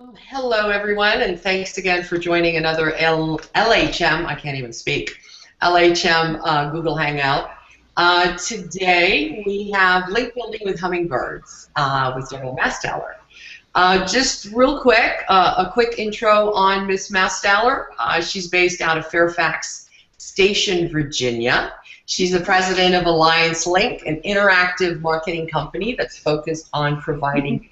Hello, everyone, and thanks again for joining another LHM, I can't even speak, LHM Google Hangout. Today we have link building with hummingbirds with Debra Mastaler. Just real quick, a quick intro on Miss Mastaler. She's based out of Fairfax Station, Virginia. She's the president of Alliance Link, an interactive marketing company that's focused on providing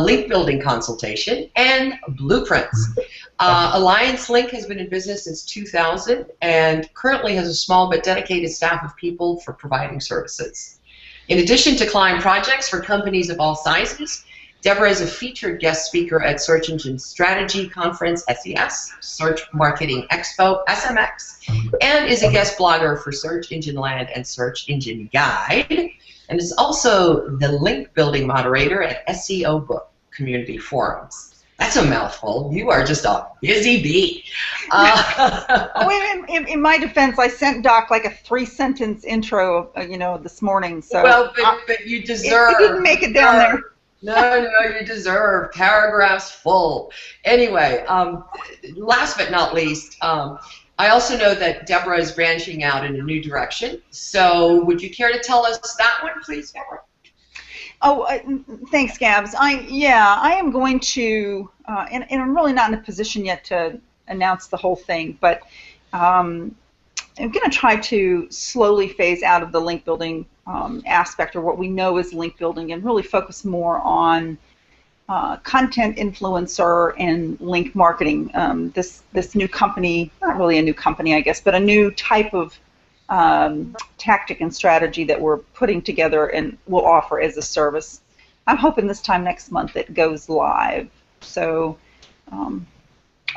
link building consultation and blueprints. Alliance Link has been in business since 2000 and currently has a small but dedicated staff of people for providing services. In addition to client projects for companies of all sizes, Debra is a featured guest speaker at Search Engine Strategy Conference, SES, Search Marketing Expo, SMX, and is a guest blogger for Search Engine Land and Search Engine Guide, and is also the link building moderator at SEO Book Community Forums. That's a mouthful. You are just a busy bee. In my defense, I sent Doc like a 3-sentence intro, this morning. So well, but you deserve. It didn't make it down there. No, you deserve paragraphs full. Anyway, last but not least, I also know that Debra is branching out in a new direction. So would you care to tell us that one, please, Debra? Oh, thanks, Gabs. I am going to, and I'm really not in a position yet to announce the whole thing, but I'm going to try to slowly phase out of the link building aspect, or what we know is link building, and really focus more on content influencer and link marketing. This new company, not really a new company, I guess, but a new type of tactic and strategy that we're putting together and will offer as a service. I'm hoping this time next month it goes live. So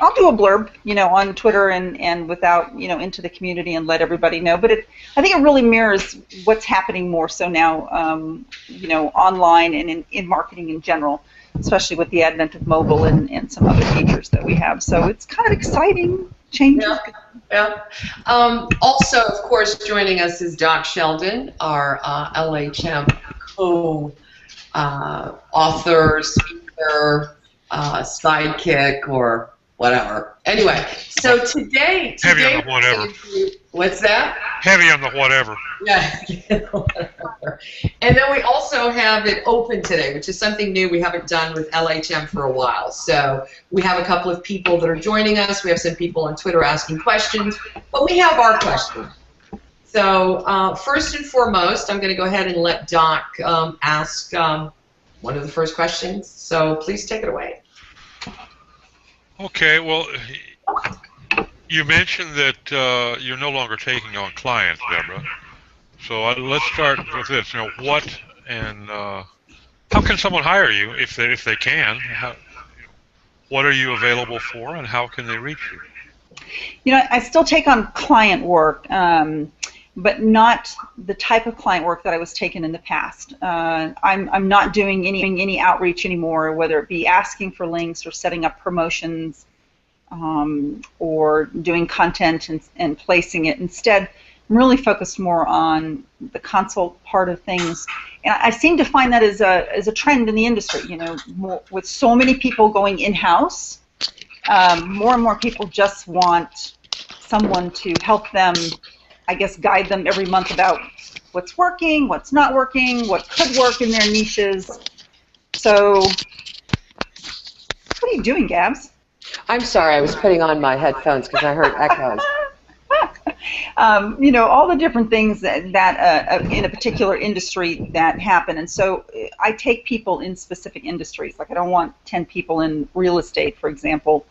I'll do a blurb, on Twitter and without, into the community and let everybody know. But I think it really mirrors what's happening more so now, online and in marketing in general, especially with the advent of mobile and some other features that we have. So it's kind of exciting changes. Yeah. Also, of course, joining us is Doc Sheldon, our LHM co-author, speaker, sidekick, or whatever. Anyway, so today heavy on the whatever. What's that? Heavy on the whatever. Yeah. Whatever. And then we also have it open today, which is something new we haven't done with LHM for a while. So we have a couple of people that are joining us. We have some people on Twitter asking questions, but we have our questions. So first and foremost, I'm going to go ahead and let Doc ask one of the first questions. So please take it away. Okay, well, you mentioned that you're no longer taking on clients, Debra. So let's start with this. What and how can someone hire you if they can? What are you available for, and how can they reach you? I still take on client work, but not the type of client work that I was taking in the past. I'm not doing any outreach anymore, whether it be asking for links or setting up promotions or doing content and placing it. Instead, I'm really focused more on the consult part of things. And I seem to find that as a trend in the industry. With so many people going in-house, more and more people just want someone to help them, I guess, guide them every month about what's working, what's not working, what could work in their niches. So, what are you doing, Gabs? I'm sorry, I was putting on my headphones because I heard echoes. All the different things that in a particular industry that happen. And so I take people in specific industries. Like I don't want 10 people in real estate, for example.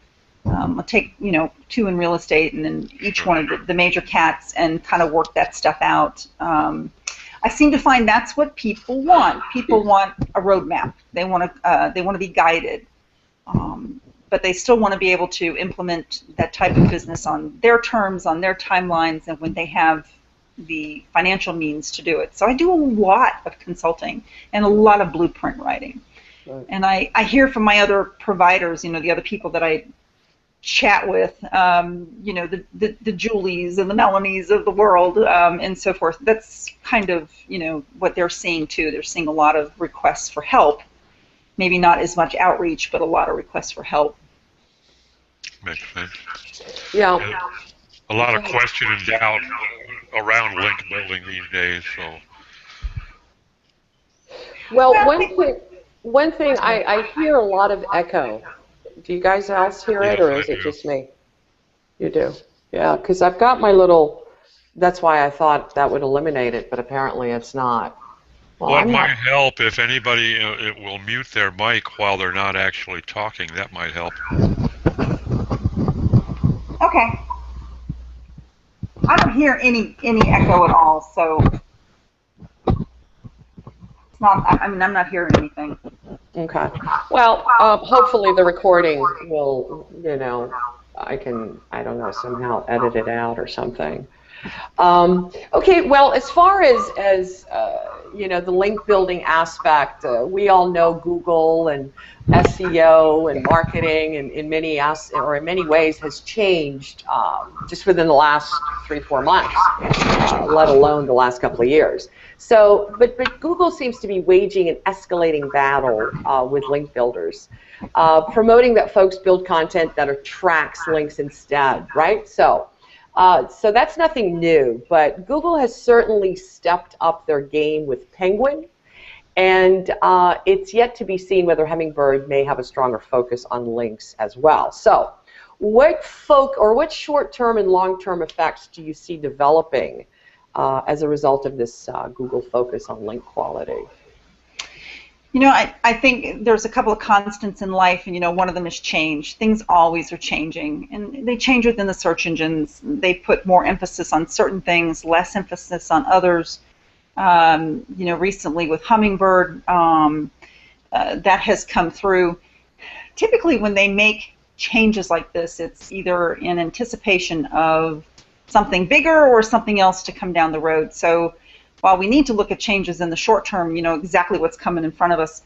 I'll take, 2 in real estate and then each one of the major cats and kind of work that stuff out. I seem to find that's what people want. People want a roadmap. They want to be guided. But they still want to be able to implement that type of business on their terms, on their timelines, and when they have the financial means to do it. So I do a lot of consulting and a lot of blueprint writing. Right. And I hear from my other providers, the other people that I chat with, the Julies and the Melanies of the world and so forth. That's kind of, what they're seeing too. They're seeing a lot of requests for help. maybe not as much outreach, but a lot of requests for help. Makes sense. Yeah. And a lot of question and doubt around link building these days. So. Well, one thing I hear a lot of echo. Do you guys else hear it, Yes, or I is it do. just me? You do. Yeah, because I've got my little. That's why I thought that would eliminate it, but apparently it's not. Well, Well, it I'm might not. help if anybody it will mute their mic while they're not actually talking. That might help. Okay. I don't hear any echo at all, so it's not. I mean, I'm not hearing anything. Okay. Well, hopefully the recording will, I don't know, somehow edit it out or something. Okay, well, as far as the link building aspect, we all know Google and SEO and marketing in many ways has changed just within the last 3-4 months, let alone the last couple of years. So, but Google seems to be waging an escalating battle with link builders, promoting that folks build content that attracts links instead, right? So that's nothing new, but Google has certainly stepped up their game with Penguin, and it's yet to be seen whether Hummingbird may have a stronger focus on links as well. So what short-term and long-term effects do you see developing as a result of this Google focus on link quality? I think there's a couple of constants in life, and one of them is change. Things always are changing, and they change within the search engines. They put more emphasis on certain things, less emphasis on others. Recently with Hummingbird, that has come through. Typically, when they make changes like this, it's either in anticipation of something bigger or something else to come down the road. So while we need to look at changes in the short term, exactly what's coming in front of us,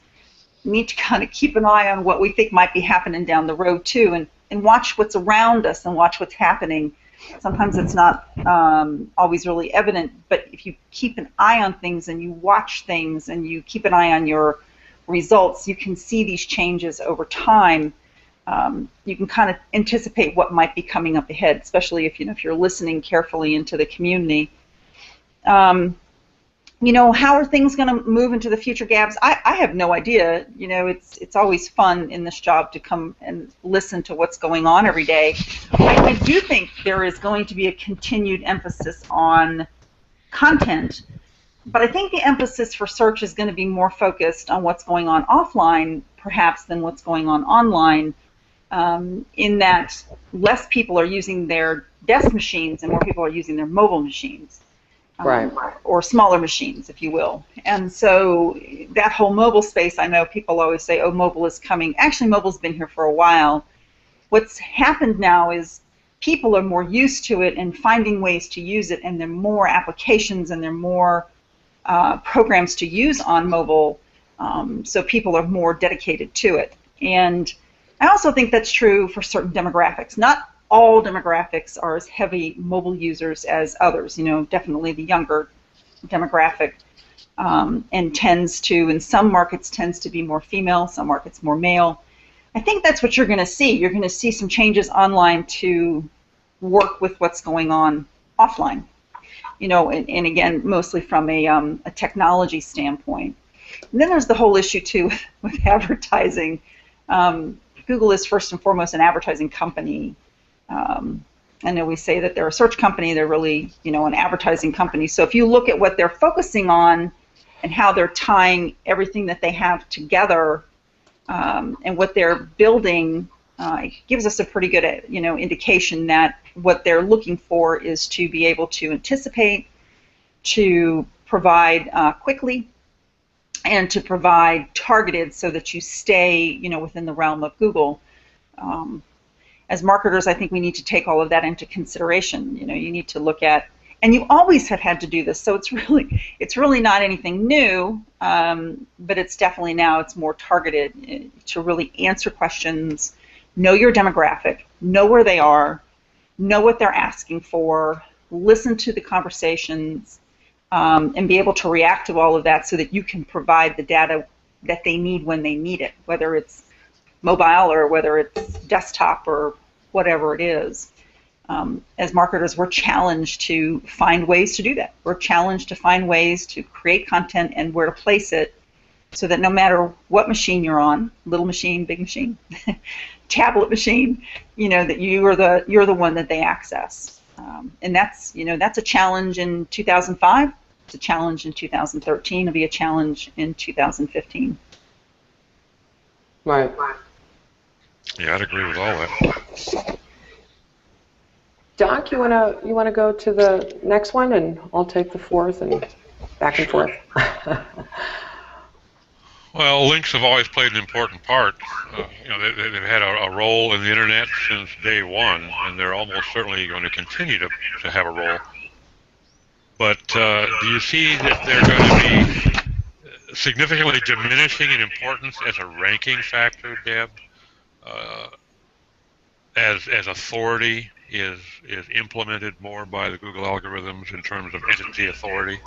we need to kind of keep an eye on what we think might be happening down the road too, and watch what's around us and watch what's happening. Sometimes it's not always really evident, but if you keep an eye on things and you watch things and you keep an eye on your results, you can see these changes over time. You can kind of anticipate what might be coming up ahead, especially if you're listening carefully into the community. How are things going to move into the future, Gabs? I have no idea. It's always fun in this job to come and listen to what's going on every day. I do think there is going to be a continued emphasis on content, but I think the emphasis for search is going to be more focused on what's going on offline, perhaps, than what's going on online, in that less people are using their desk machines and more people are using their mobile machines. Right. Or smaller machines, if you will. And so that whole mobile space, I know people always say, oh, mobile is coming. Actually, mobile's been here for a while. What's happened now is people are more used to it and finding ways to use it, and there are more applications and there are more programs to use on mobile, so people are more dedicated to it. And I also think that's true for certain demographics. Not all demographics are as heavy mobile users as others. Definitely the younger demographic, and tends to, in some markets, tends to be more female, some markets more male. I think that's what you're going to see. You're going to see some changes online to work with what's going on offline. And again, mostly from a technology standpoint. And then there's the whole issue too with advertising. Google is first and foremost an advertising company. I know we say that they're a search company, they're really, an advertising company. So if you look at what they're focusing on and how they're tying everything that they have together, and what they're building, it gives us a pretty good, indication that what they're looking for is to be able to anticipate, to provide quickly, and to provide targeted so that you stay, within the realm of Google. As marketers, I think we need to take all of that into consideration. You need to look at, and you always have had to do this, so it's really not anything new, but it's definitely now it's more targeted to really answer questions, know your demographic, know where they are, know what they're asking for, listen to the conversations, and be able to react to all of that so that you can provide the data that they need when they need it, whether it's mobile or whether it's desktop or whatever it is. As marketers, we're challenged to find ways to do that. We're challenged to find ways to create content and where to place it, so that no matter what machine you're on, little machine, big machine, tablet machine, that you're the one that they access. And that's a challenge in 2005. It's a challenge in 2013. It'll be a challenge in 2015. Right. Yeah, I'd agree with all that. Doc, you wanna go to the next one, and I'll take the fourth, and back and forth. Well, links have always played an important part. They've had a role in the internet since day one, and they're almost certainly going to continue to have a role. But do you see that they're going to be significantly diminishing in importance as a ranking factor, Deb? As authority is implemented more by the Google algorithms in terms of entity authority?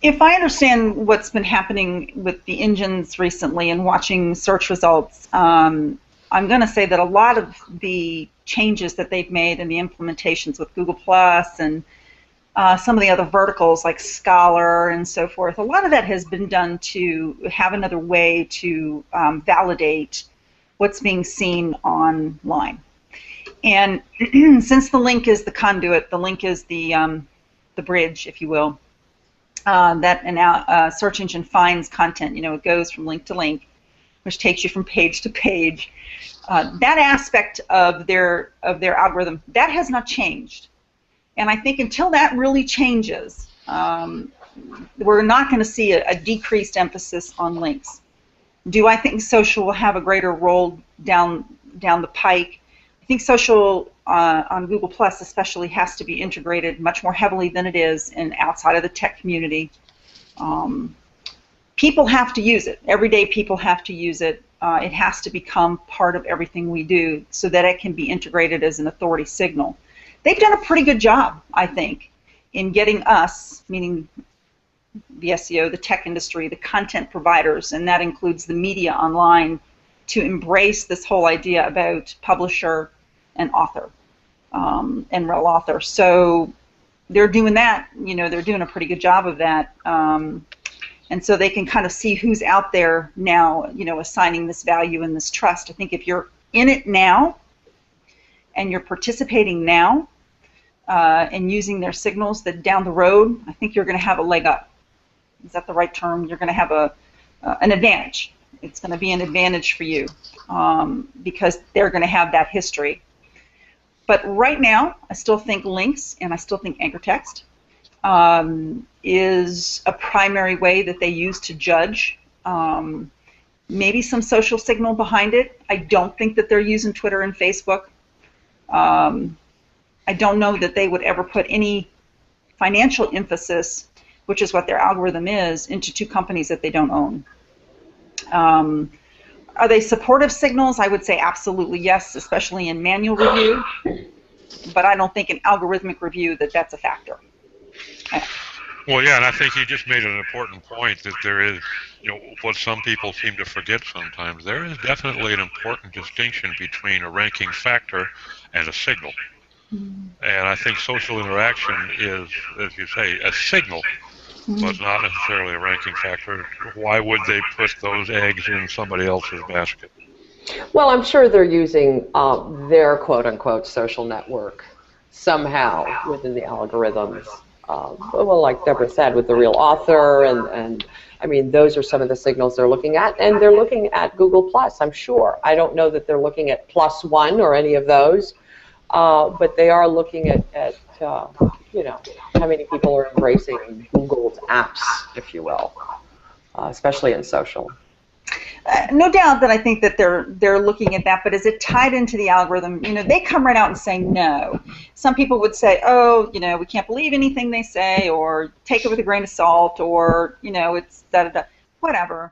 If I understand what's been happening with the engines recently and watching search results, I'm going to say that a lot of the changes that they've made and the implementations with Google Plus and some of the other verticals like Scholar and so forth, a lot of that has been done to have another way to validate what's being seen online. And since the link is the conduit, the link is the bridge, if you will, that search engine finds content. It goes from link to link, which takes you from page to page. That aspect of their algorithm, that has not changed. And I think until that really changes, we're not going to see a decreased emphasis on links. Do I think social will have a greater role down the pike? I think social on Google Plus especially has to be integrated much more heavily than it is outside of the tech community. People have to use it. Everyday people have to use it. It has to become part of everything we do so that it can be integrated as an authority signal. They've done a pretty good job, I think, in getting us, meaning the SEO, the tech industry, the content providers, and that includes the media online, to embrace this whole idea about publisher and author, and rel author. So they're doing that, they're doing a pretty good job of that. And so they can kind of see who's out there now, assigning this value and this trust. I think if you're in it now and you're participating now and using their signals, that down the road, I think you're going to have a leg up. Is that the right term? You're going to have an advantage. It's going to be an advantage for you because they're going to have that history. But right now, I still think links and I still think anchor text is a primary way that they use to judge. Maybe some social signal behind it. I don't think that they're using Twitter and Facebook. I don't know that they would ever put any financial emphasis, which is what their algorithm is, into two companies that they don't own. Are they supportive signals? I would say absolutely yes, especially in manual review. But I don't think in algorithmic review that's a factor. Well, yeah, and I think you just made an important point that there is, what some people seem to forget sometimes. There is definitely an important distinction between a ranking factor and a signal. Mm-hmm. And I think social interaction is, as you say, a signal, but not necessarily a ranking factor. Why would they put those eggs in somebody else's basket? Well, I'm sure they're using their quote-unquote social network somehow within the algorithms. Well, like Debra said, with the real author, and I mean, those are some of the signals they're looking at, and they're looking at Google Plus, I'm sure. I don't know that they're looking at +1 or any of those, but they are looking at how many people are embracing Google's apps, if you will, especially in social. No doubt that I think that they're looking at that, but is it tied into the algorithm? They come right out and say no. Some people would say, oh, we can't believe anything they say, or take it with a grain of salt, or, it's da-da-da, whatever.